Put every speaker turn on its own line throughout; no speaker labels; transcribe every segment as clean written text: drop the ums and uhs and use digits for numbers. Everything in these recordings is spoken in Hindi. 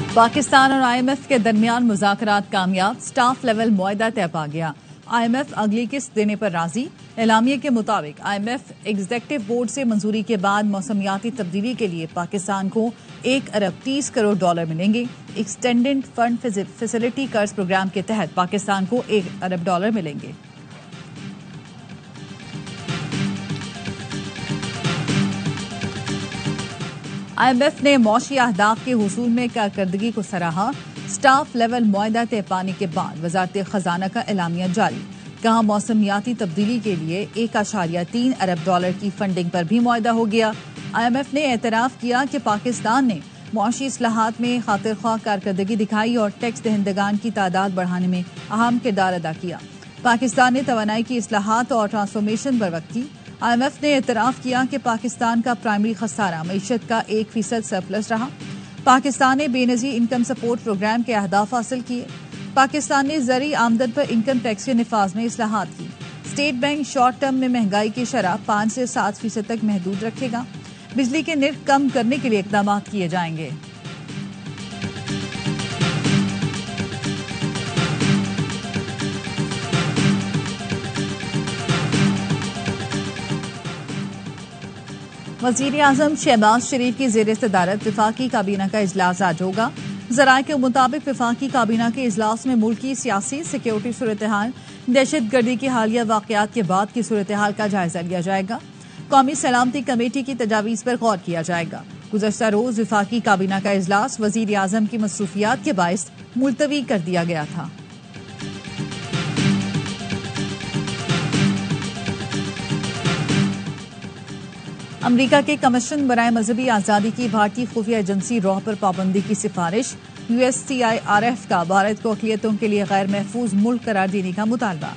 पाकिस्तान और IMF के दरमियान मुज़ाकरात कामयाब, स्टाफ लेवल मुआहदा तय पा गया। IMF अगली किस्त देने पर राजी। एलामिये के मुताबिक IMF एग्जीक्यूटिव बोर्ड से मंजूरी के बाद मौसमियाती तब्दीली के लिए पाकिस्तान को 1 अरब 30 करोड़ डॉलर मिलेंगे। एक्सटेंडेड फंड फैसिलिटी कर्ज प्रोग्राम के तहत पाकिस्तान को 1 अरब डॉलर मिलेंगे। IMF ने मौशी अहदाफ के हुसूल में कारकर्दगी को सराहा। स्टाफ लेवल मुआहदा तय पाने के बाद वजारत खजाना का एलामिया जारी। कहा मौसमियाती तब्दीली के लिए 1.3 अरब डॉलर की फंडिंग पर भी मुआहदा हो गया। IMF ने एतराफ किया कि पाकिस्तान ने मुआशी इस्लाहात में खातिर ख्वाह कारकर्दगी दिखाई और टैक्स दहिंदगान की तादाद बढ़ाने में अहम किरदार अदा किया। पाकिस्तान ने तवानाई की इस्लाहात और ट्रांसफॉर्मेशन बरवक्त की। IMF ने एतराफ किया कि पाकिस्तान का प्राइमरी खसारा मईशत का 1% सरप्लस रहा। पाकिस्तान ने बेनजीर इनकम सपोर्ट प्रोग्राम के अहदाफ हासिल किए। पाकिस्तान ने ज़री आमदन पर इनकम टैक्स के निफाज में इस्लाहात की। स्टेट बैंक शॉर्ट टर्म में महंगाई की शरह 5 से 7% तक महदूद रखेगा। बिजली के निर्ख कम करने के लिए इक़दाम किए जाएंगे। वज़ीर आज़म शहबाज शरीफ की ज़ेर सदारत वफाकी काबीना का इजलास आज होगा। ज़राए के मुताबिक वफाकी काबीना के इजलास में मुल्की सियासी सिक्योरिटी सूरत हाल, दहशत गर्दी के हालिया वाक़यात के बाद की सूरत हाल का जायजा लिया जाएगा। कौमी सलामती कमेटी की तजावीज़ पर गौर किया जाएगा। गुज़श्ता रोज़ वफाकी काबीना का इजलास वज़ीर आज़म की मसरूफियात के बायस मुलतवी कर दिया गया था। अमरीका के कमीशन बराए मजहबी आज़ादी की भारतीय खुफिया एजेंसी रॉ पर पाबंदी की सिफारिश। USCIRF का भारत को अक़लियतों के लिए गैर महफूज मुल्क करार देने का मुतालबा।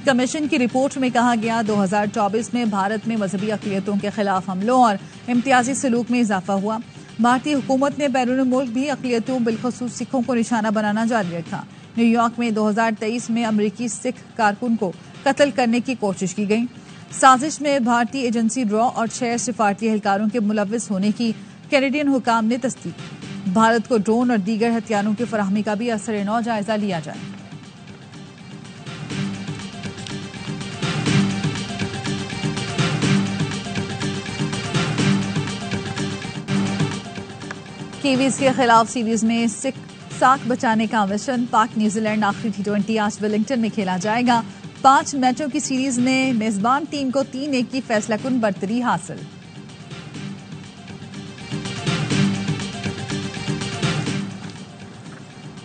कमीशन की रिपोर्ट में कहा गया 2024 में भारत में मजहबी अक़लियतों के खिलाफ हमलों और इम्तियाजी सलूक में इजाफा हुआ। भारतीय हुकूमत ने बैरून मुल्क भी अक़लियतों बिलखसूस सिखों को निशाना बनाना जारी रखा। न्यूयॉर्क में 2023 में अमरीकी सिख कारकुन को कत्ल करने की कोशिश की गई। साजिश में भारतीय एजेंसी रॉ और 6 सिफारती एहलकारों के मुलव्विस होने की कैनेडियन हुकाम ने तस्दीक की। भारत को ड्रोन और दीगर हथियारों की फराहमी का भी असर-ए-नौ जायजा लिया जाए। कीवीज के खिलाफ सीरीज में साख बचाने का मिशन। पाक न्यूजीलैंड आखिरी T20 आज वेलिंगटन में खेला जाएगा। 5 मैचों की सीरीज में मेजबान टीम को 3-1 की फैसलाकुन बरतरी हासिल।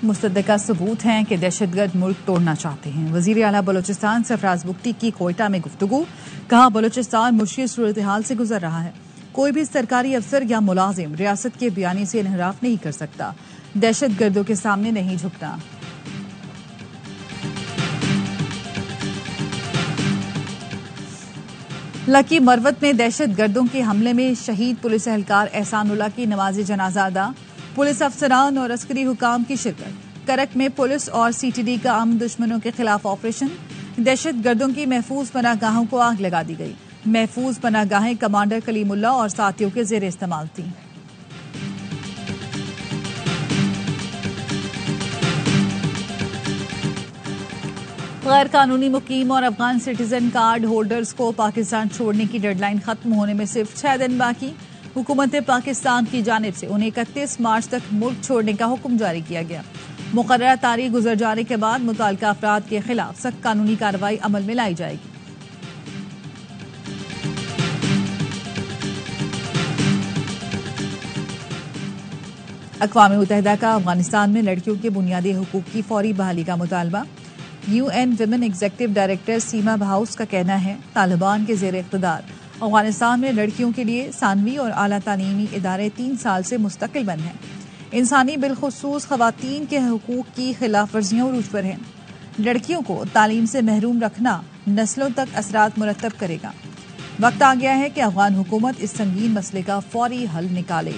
मुस्तदका सबूत हैं कि दहशतगर्द मुल्क तोड़ना चाहते हैं। वजीर आला बलोचिस्तान सरफराज बुख्ती की कोयटा में गुफ्तगू। कहा बलोचिस्तान मुश्किल सूरत हाल से गुजर रहा है। कोई भी सरकारी अफसर या मुलाजिम रियासत के बयानी से इनहराफ नहीं कर सकता। दहशतगर्दों के सामने नहीं झुकना। लकी मरवत में दहशतगर्दों के हमले में शहीद पुलिस एहलकार एहसानुल्लाह की नमाज जनाजा अदा। पुलिस अफसरान और अस्करी हुकाम की शिरकत। करक में पुलिस और CTD का आम दुश्मनों के खिलाफ ऑपरेशन। दहशतगर्दों की महफूज पनाहगाहों को आग लगा दी गई। महफूज पनाहगाहें कमांडर कलीमुल्लाह और साथियों के जेर इस्तेमाल थी। गैर कानूनी मुकीम और अफगान सिटीजन कार्ड होल्डर्स को पाकिस्तान छोड़ने की डेडलाइन खत्म होने में सिर्फ 6 दिन बाकी। हुकूमत पाकिस्तान की जानिब से उन्हें 31 मार्च तक मुल्क छोड़ने का हुक्म जारी किया गया। मुकर्रर तारीख गुजर जाने के बाद मुतल्लिका अफराद के खिलाफ सख्त कानूनी कार्रवाई अमल में लाई जाएगी। अक़वाम मुत्तहिदा का अफगानिस्तान में लड़कियों के बुनियादी हुकूक की फौरी बहाली का मुतालबा। UN विमेन एग्जीक्यूटिव डायरेक्टर सीमा भाउस का कहना है तालिबान के जेर इक़्तिदार अफगानिस्तान में लड़कियों के लिए सानवी और आला तालीमी इदारे 3 साल से मुस्तकिल बंद हैं। इंसानी बिलखुसूस ख़वातीन के हुकूक की खिलाफ वर्जियाँ उरूज पर हैं। लड़कियों को तालीम से महरूम रखना नस्लों तक असरात मुरतब करेगा। वक्त आ गया है कि अफगान हुकूमत इस संगीन मसले का फौरी हल निकाले।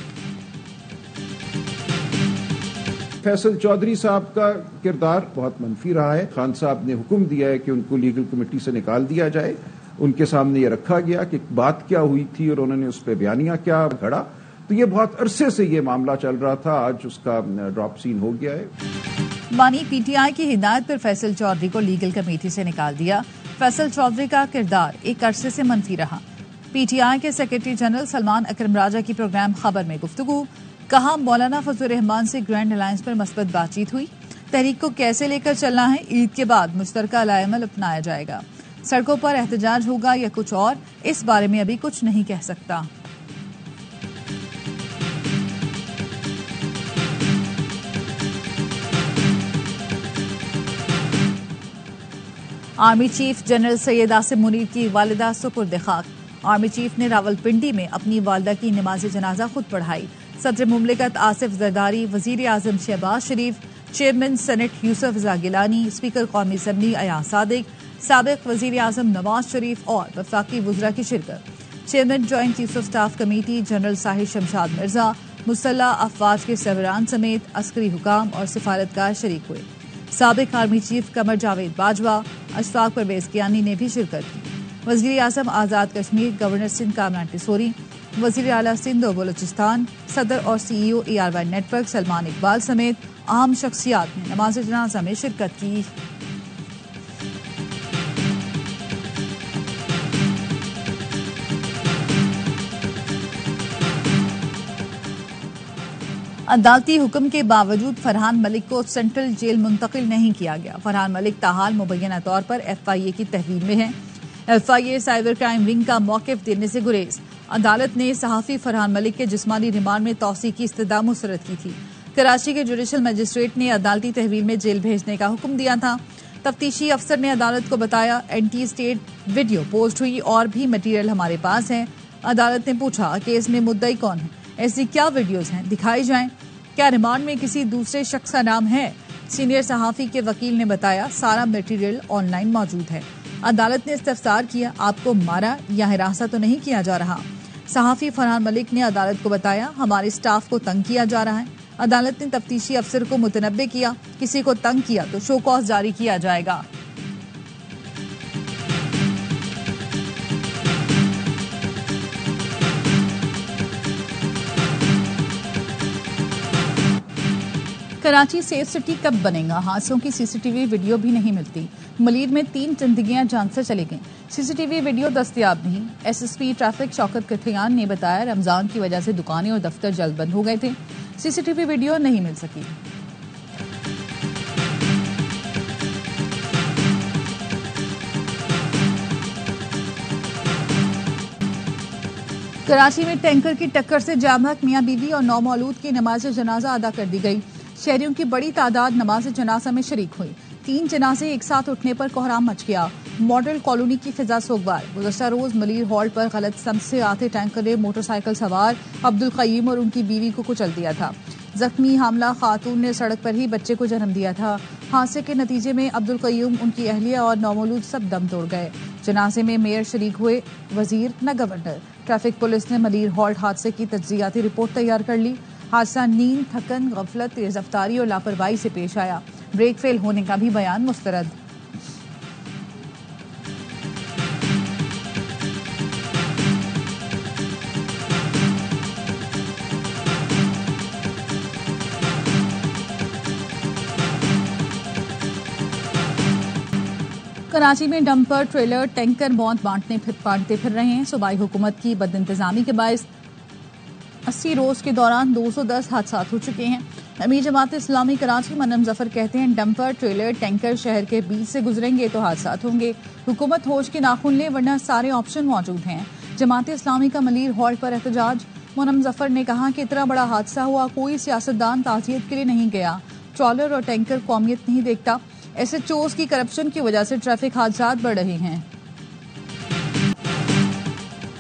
फैसल चौधरी साहब का किरदार बहुत मनफी रहा है। खान साहब ने हुक्म दिया है कि उनको लीगल कमेटी से निकाल दिया जाए। उनके सामने ये रखा गया कि बात क्या हुई थी और उन्होंने उस पर बयानिया क्या घड़ा। तो ये बहुत अरसे से ये मामला चल रहा था, आज उसका ड्रॉप सीन हो गया है।
बानी पीटीआई की हिदायत पर फैसल चौधरी को लीगल कमेटी से निकाल दिया। फैसल चौधरी का किरदार एक अरसे से मनफी रहा। पीटीआई के सेक्रेटरी जनरल सलमान अकरम राजा की प्रोग्राम खबर में गुफ्तगू, कहा मौलाना फजल रहमान से ग्रैंड अलायंस पर मस्बत बातचीत हुई। तहरीक को कैसे लेकर चलना है, ईद के बाद मुश्तरका लाएमल अपनाया जाएगा। सड़कों पर एहतजाज होगा या कुछ और, इस बारे में अभी कुछ नहीं कह सकता। Army chief general Syed Asim Munir की वालिदा सुपुर्द खाक। आर्मी चीफ ने रावलपिंडी में अपनी वालिदा की नमाज जनाजा खुद पढ़ाई। सदर मुमलिकत आसिफ जरदारी, वजीर आजम शहबाज शरीफ, चेयरमैन सेनेट यूसुफ रजा गिलानी, स्पीकर कौमी असम्बली अयाज सादिक, साबिक वजीर आजम नवाज शरीफ और वफाकी वुज़रा की शिरकत। Chairman joint chief of staff committee general Sahir Shamshad Mirza, मुसल्ला अफवाज के सरबरान समेत अस्करी हुकाम और सिफारतकार शरीक हुए। साबिक आर्मी चीफ कमर जावेद बाजवा, अशफाक परवेज कियानी ने भी शिरकत की। वजीर आजम आज़ाद कश्मीर, गवर्नर सिंध कामरान टिसोरी, वजीर आला सिंध और बलूचिस्तान, सदर और CEO ERY network Salman Iqbal समेत अहम शख्सियात ने नमाज जनाजा में शिरकत की। अदालती हुक्म के बावजूद फरहान मलिक को सेंट्रल जेल मुंतकिल नहीं किया गया। फरहान मलिक ताहाल मुबैना तौर पर FIA की तहवील में है। FIA साइबर क्राइम विंग का मौक़िफ़ देने से गुरेज। अदालत ने सहाफ़ी फरहान मलिक के जिस्मानी रिमांड में तौसी की इस्तदा मुस्तरद की थी। कराची के जुडिशल मजिस्ट्रेट ने अदालती तहवील में जेल भेजने का हुक्म दिया था। तफ्तीशी अफसर ने अदालत को बताया, एंटी स्टेट वीडियो पोस्ट हुई और भी मटीरियल हमारे पास है। अदालत ने पूछा कि इसमें मुद्दई कौन है, ऐसी क्या वीडियोज हैं, दिखाई जाएं। क्या रिमांड में किसी दूसरे शख्स का नाम है? सीनियर सहाफ़ी के वकील ने बताया, सारा मटीरियल ऑनलाइन मौजूद है। अदालत ने इस्तफसार किया, आपको मारा या हिरासा तो नहीं किया जा रहा? सहाफ़ी फरहान मलिक ने अदालत को बताया, हमारे स्टाफ को तंग किया जा रहा है। अदालत ने तफ्तीशी अफसर को मुतनब्बे किया, किसी को तंग किया तो शो कॉज जारी किया जाएगा। कराची सेफ सिटी कब बनेगा? हादसों की CCTV वीडियो भी नहीं मिलती। मलीर में 3 जिंदगियां जान से चली गईं। CCTV वीडियो दस्तयाब नहीं। SSP ट्रैफिक शौकत कथियान ने बताया, रमजान की वजह से दुकानें और दफ्तर जल्द बंद हो गए थे। CCTV वीडियो नहीं मिल सकी। कराची में टैंकर की टक्कर से जामहक मियां बीवी और 9 मौलूद की नमाज जनाजा अदा कर दी गई। शहरियों की बड़ी तादाद नमाज जनाजा में शरीक हुई। 3 जनाजे एक साथ उठने पर कोहराम मच गया। मॉडल कॉलोनी की फिजा सोगवार। गुज़श्ता रोज मलीर हॉल्ट पर गलत समत से आते टैंकर ने मोटरसाइकिल सवार अब्दुल कय्यूम और उनकी बीवी को कुचल दिया था। जख्मी हामला खातून ने सड़क पर ही बच्चे को जन्म दिया था। हादसे के नतीजे में अब्दुल कय्यूम, उनकी अहलिया और नौमौलूद सब दम तोड़ गए। जनाजे में मेयर शरीक हुए, वजीर न गवर्नर। ट्रैफिक पुलिस ने मलीर हॉल्ट हादसे की तज्जियाती रिपोर्ट तैयार कर ली। हादसा नींद, थकन, गफलत, तेज रफ्तारी और लापरवाही से पेश आया। ब्रेक फेल होने का भी बयान मुस्तरद। कराची में डंपर ट्रेलर टैंकर मौत बांटते फिर रहे हैं। सूबाई हुकूमत की बदइंतजामी के बायस 80 रोज के दौरान 210 हादसा हो चुके हैं। अमीर जमात इस्लामी कराची मनम जफर कहते हैं, डंपर ट्रेलर टैंकर शहर के बीच से गुजरेंगे तो हादसा होंगे। हुकूमत होश के नाखून ले, वरना सारे ऑप्शन मौजूद हैं। जमात इस्लामी का मलीर हॉल्ट पर एहतजाज। मनम जफर ने कहा कि इतना बड़ा हादसा हुआ, कोई सियासतदान ताज़ियत के लिए नहीं गया। ट्रॉलर और टैंकर कौमियत नहीं देखता। SHOs की करप्शन की वजह से ट्रैफिक हादसा बढ़ रहे हैं।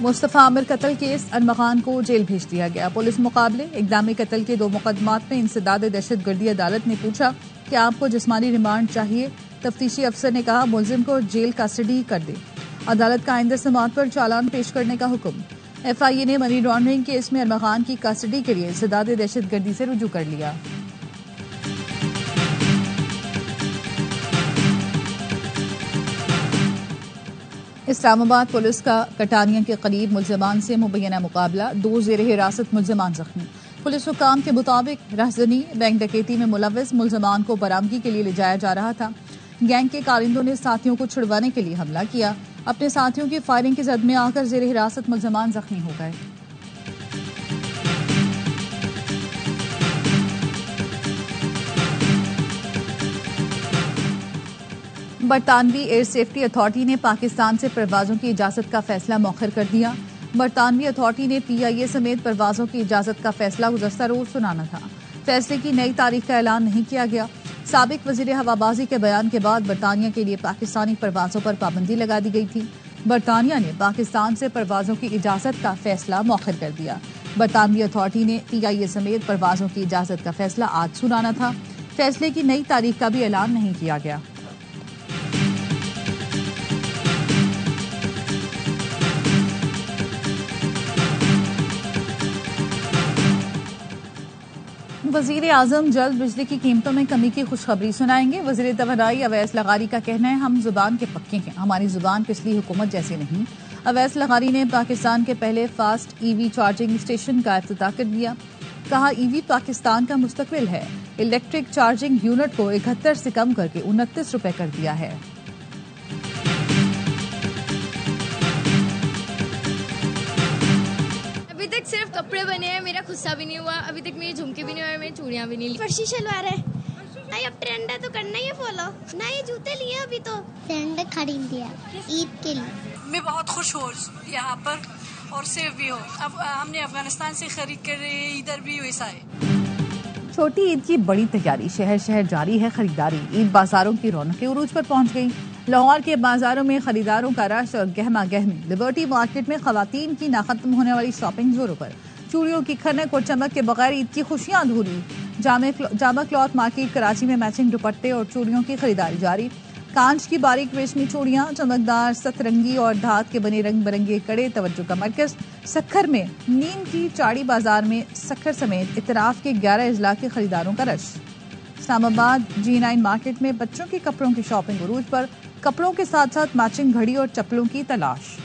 मुस्तफा आमिर कत्ल केस, अरमगान को जेल भेज दिया गया। पुलिस मुकाबले इक़दाम कत्ल के 2 मुकदमात में इंसदाद दहशतगर्दी। अदालत ने पूछा कि आपको जिस्मानी रिमांड चाहिए। तफ्तीशी अफसर ने कहा, मुलजिम को जेल कस्टडी कर दे। अदालत का आइंदा समाअत पर चालान पेश करने का हुक्म। FIA ने मनी लॉन्ड्रिंग केस में अरमगान की कस्टडी के लिए इंसदाद दहशतगर्दी से रुजू कर लिया। इस्लामाबाद पुलिस का कटानिया के करीब मुलजमान से मुबैना मुकाबला, 2 ज़ेर हिरासत मुलजमान जख्मी। पुलिस हुकाम के मुताबिक रहजनी बैंक डकैती में मुलव्वस मुलजमान को बरामदगी के लिए ले जाया जा रहा था। गैंग के कारिंदों ने साथियों को छुड़वाने के लिए हमला किया। अपने साथियों की फायरिंग की जद में आकर ज़ेर हिरासत मुलजमान जख्मी हो गए। बरतानवी एयर सेफ्टी अथॉरिटी ने पाकिस्तान से परवाजों की इजाजत का फैसला मौखर कर दिया। बरतानवी अथॉरिटी ने PIA समेत परवाजों की इजाजत का फैसला गुज़श्ता रोज सुनाना था। फैसले की नई तारीख का ऐलान नहीं किया गया। साबिक वजीर हवाबाजी के बयान के बाद बरतानिया के लिए पाकिस्तानी परवाजों पर पाबंदी लगा दी गई थी। बरतानिया ने पाकिस्तान से परवाजों की इजाजत का फैसला मौखर कर दिया। बरतानवी अथॉरिटी ने PIA समेत परवाजों की इजाजत का फैसला आज सुनाना था। फैसले की नई तारीख का भी ऐलान नहीं किया गया। वजीर आजम जल्द बिजली की कीमतों में कमी की खुशखबरी सुनाएंगे। वजीर तवानाई अवैस लगारी का कहना है, हम जुबान के पक्के हैं, हमारी जुबान पिछली हुकूमत जैसी नहीं। अवैस लगारी ने पाकिस्तान के पहले फास्ट EV चार्जिंग स्टेशन का इफ्तिताह कर दिया। कहा, EV पाकिस्तान का मुस्तकबिल है। इलेक्ट्रिक चार्जिंग यूनिट को 71 से कम करके 29 रुपए कर दिया है।
अभी तक सिर्फ कपड़े बने हैं, मेरा खुस्सा भी नहीं हुआ। अभी तक मेरी झुमके भी नहीं हुए, मेरी चूड़ियां भी नहीं ली।
फर्शी शलवार है नहीं, अब ट्रेंड है तो करना ही है फॉलो। नए जूते लिए अभी तो ट्रेंड खरीद दिया ईद के लिए।
मैं बहुत खुश हूँ यहाँ पर और सेफ भी हो। अब हमने अफगानिस्तान से खरीद कर इधर भी वैसा है।
छोटी ईद की बड़ी तैयारी, शहर शहर जारी है खरीदारी। ईद बाजारों की रौनकें उरूज पर पहुंच गई। लाहौर के बाजारों में खरीदारों का रश और गहमा गहमी। लिबर्टी मार्केट में खवातीन की नाखत्म होने वाली शॉपिंग जोरों पर। चूड़ियों की खनक और चमक के बगैर ईद की खुशियां अधूरी। जामा क्लॉथ मार्केट कराची में मैचिंग दुपट्टे और चूड़ियों की खरीदारी जारी। कांच की बारीक रेशमी चूड़ियां, चमकदार सतरंगी और धात के बने रंग बिरंगे कड़े तवज्जो का मरकज। सक्खर में नीम की चाड़ी बाजार में सक्खर समेत इतराफ के 11 अजला के खरीदारों का रश। इस्लामाबाद G9 मार्केट में बच्चों के कपड़ों की शॉपिंग उरूज पर। कपड़ों के साथ साथ मैचिंग घड़ी और चप्पलों की तलाश।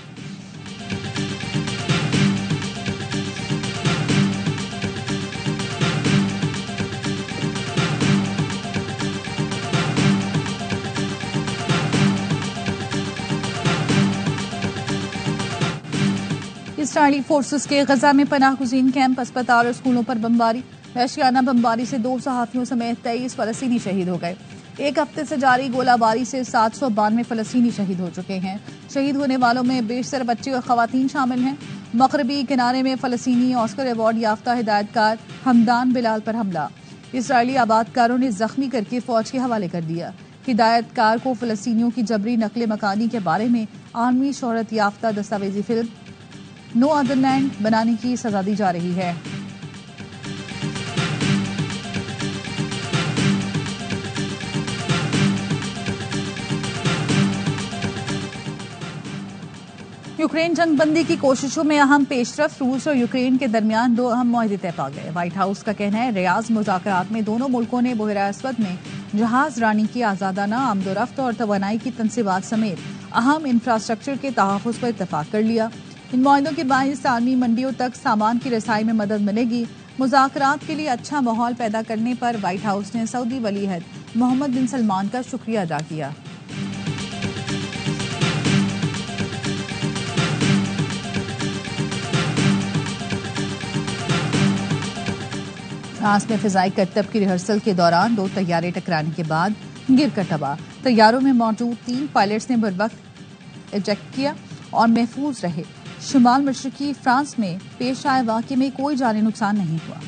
इसराइली फोर्सेस के गजा में पनाह गुज़ीन कैंप, अस्पताल और स्कूलों पर बमबारी। वहशियाना बमबारी से 2 सहाफियों समेत 23 फलस्तीनी शहीद हो गए। एक हफ्ते से जारी गोलाबारी से 792 फलस्तीनी शहीद हो चुके हैं। शहीद होने वालों में बेशतर बच्चे और खवातीन शामिल हैं। मगरबी किनारे में फलस्तीनी ऑस्कर अवार्ड याफ्ता हिदायतकार हमदान बिलाल पर हमला। इसराइली आबादकारों ने जख्मी करके फौज के हवाले कर दिया। हिदायतकार को फलस्तीनियों की जबरी नकले मकानी के बारे में आलमी शोहरत याफ्ता दस्तावेजी फिल्म नो अदर लैंड बनाने की सजा दी जा रही है। यूक्रेन जंगबंदी की कोशिशों में अहम पेशरफ। रूस और यूक्रेन के दरमियान 2 अहम मुआहदे तय पा गए। व्हाइट हाउस का कहना है, रियाज मुज़ाकरात में दोनों मुल्कों ने बहरा अस्वद में जहाज रानी की आजादाना आमदोरफ्त और तवानाई की तनसीबात समेत अहम इंफ्रास्ट्रक्चर के तहफ़्फ़ुज़ पर इत्तफाक कर लिया। इन मुआहदों के बाइस आलमी मंडियों तक सामान की रसाई में मदद मिलेगी। मुज़ाकरात के लिए अच्छा माहौल पैदा करने पर व्हाइट हाउस ने सऊदी वली अहद मोहम्मद बिन सलमान का शुक्रिया अदा किया। फ्रांस में फिजाई करतब की रिहर्सल के दौरान 2 तैयारे टकराने के बाद गिरकर तबाह। तैयारों में मौजूद 3 पायलट्स ने बरवक्त इजेक्ट किया और महफूज रहे। शुमाल मशरकी फ्रांस में पेश आए वाक़े में कोई जानी नुकसान नहीं हुआ।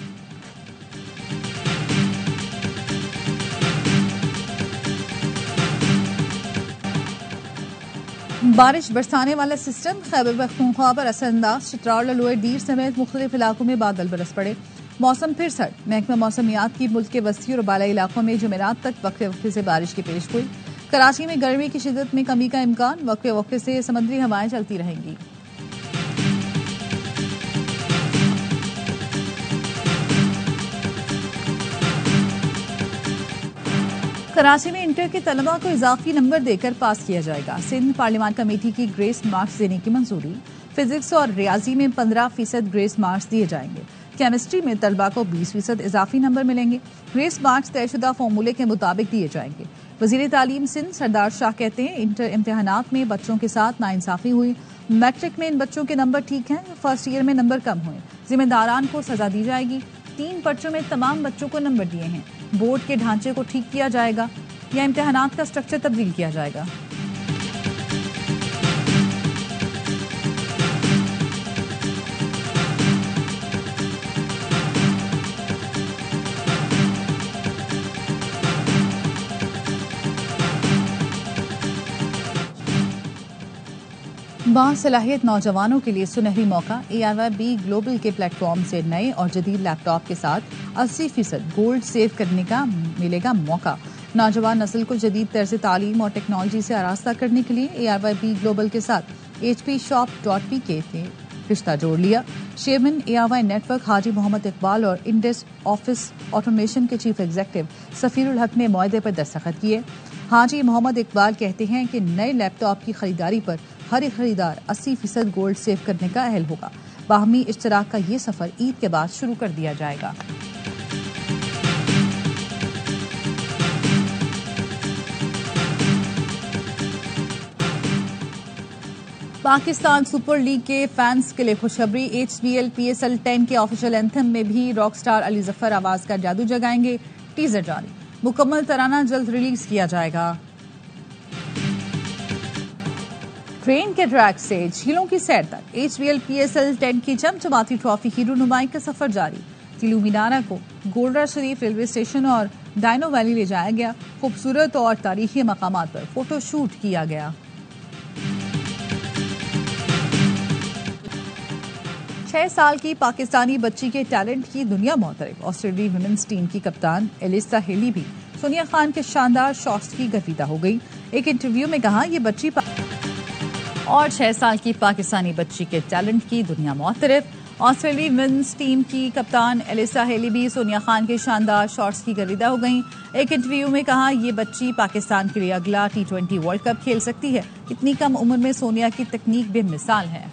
बारिश बरसाने वाला सिस्टम खैबर पख्तूनख्वा पर असरअंदाज। चित्राल, ललोए, दीर समेत मुख्तलिफ इलाकों में बादल बरस पड़े। मौसम फिर सर्द। महकमा मौसमियात की मुल्क के वस्ती और बालाई इलाकों में जुमेरात तक वक्फे वक्फे से बारिश की पेश गोई। कराची में गर्मी की शिद्दत में कमी का इम्कान। वक्फे वक्फे से समुद्री हवाएं चलती रहेंगी। कराची में इंटर के तलबा को इजाफी नंबर देकर पास किया जाएगा। सिंध पार्लियामान कमेटी की ग्रेस मार्क्स देने की मंजूरी। फिजिक्स और रियाजी में 15% ग्रेस मार्क्स दिए जाएंगे। केमिस्ट्री में तलबा को 20% इजाफी नंबर मिलेंगे। ग्रेस मार्क्स तयशुदा फॉर्मूले के मुताबिक दिए जाएंगे। वजीर तालीम सिंध सरदार शाह कहते हैं इंटर इम्तिहानात में बच्चों के साथ नाइंसाफी हुई। मैट्रिक में इन बच्चों के नंबर ठीक हैं, फर्स्ट ईयर में नंबर कम हुए। जिम्मेदारान को सजा दी जाएगी। 3 पर्चों में तमाम बच्चों को नंबर दिए हैं। बोर्ड के ढांचे को ठीक किया जाएगा या इम्तिहानात का स्ट्रक्चर तब्दील किया जाएगा। बासलाहियत नौजवानों के लिए सुनहरी मौका। ARYB ग्लोबल के प्लेटफॉर्म से नए और जदीद लैपटॉप के साथ 80% गोल्ड सेव करने का मिलेगा मौका। नौजवान नस्ल को जदीद तर्ज तालीम और टेक्नोलॉजी से आरास्ता करने के लिए ARYB ग्लोबल के साथ hpshop.pk ने रिश्ता जोड़ लिया। चेयरमैन ARY नेटवर्क हाजी मोहम्मद इकबाल और इंडस ऑफिस ऑटोमेशन के चीफ एग्जीक्यूटिव सफीरुल हक ने मुआहदे पर दस्तखत किए। हाजी मोहम्मद इकबाल कहते हैं कि नए लैपटॉप की खरीदारी पर हर एक खरीदार 80% गोल्ड सेव करने का अहल होगा। बाहमी इश्तराक का ये सफर ईद के बाद शुरू कर दिया जाएगा। पाकिस्तान सुपर लीग के फैंस के लिए खुशखबरी। HBL PSL 10 के ऑफिशियल एंथम में भी रॉक स्टार अली जफर आवाज का जादू जगाएंगे। टीजर जारी। मुकम्मल तराना जल्द रिलीज किया जाएगा। ट्रेन के ट्रैक से झीलों की सैर तक HBL PSL 10 की चमचमाती ट्रॉफी की रुनुमाई का सफर जारी। तिलू मीनारा को गोल्डा शरीफ रेलवे स्टेशन और डायनो वैली ले जाया गया। खूबसूरत और तारीखी मकामात पर फोटो शूट किया गया। 6 साल की पाकिस्तानी बच्ची के टैलेंट की दुनिया मोहतरफ। ऑस्ट्रेलियाई वुमेन्स टीम की कप्तान एलिसा हेली भी सोनिया खान के शानदार शॉट्स की गर्विदा हो गई। एक इंटरव्यू में कहा ये बच्ची और 6 साल की पाकिस्तानी बच्ची के टैलेंट की दुनिया मोहतरफ। ऑस्ट्रेलियाई वुमेन्स टीम की कप्तान एलिसा हेली भी सोनिया खान के शानदार शॉट्स की गर्विदा हो गई। एक इंटरव्यू में कहा ये बच्ची पाकिस्तान के लिए अगला T20 वर्ल्ड कप खेल सकती है। इतनी कम उम्र में सोनिया की तकनीक बेमिसाल है।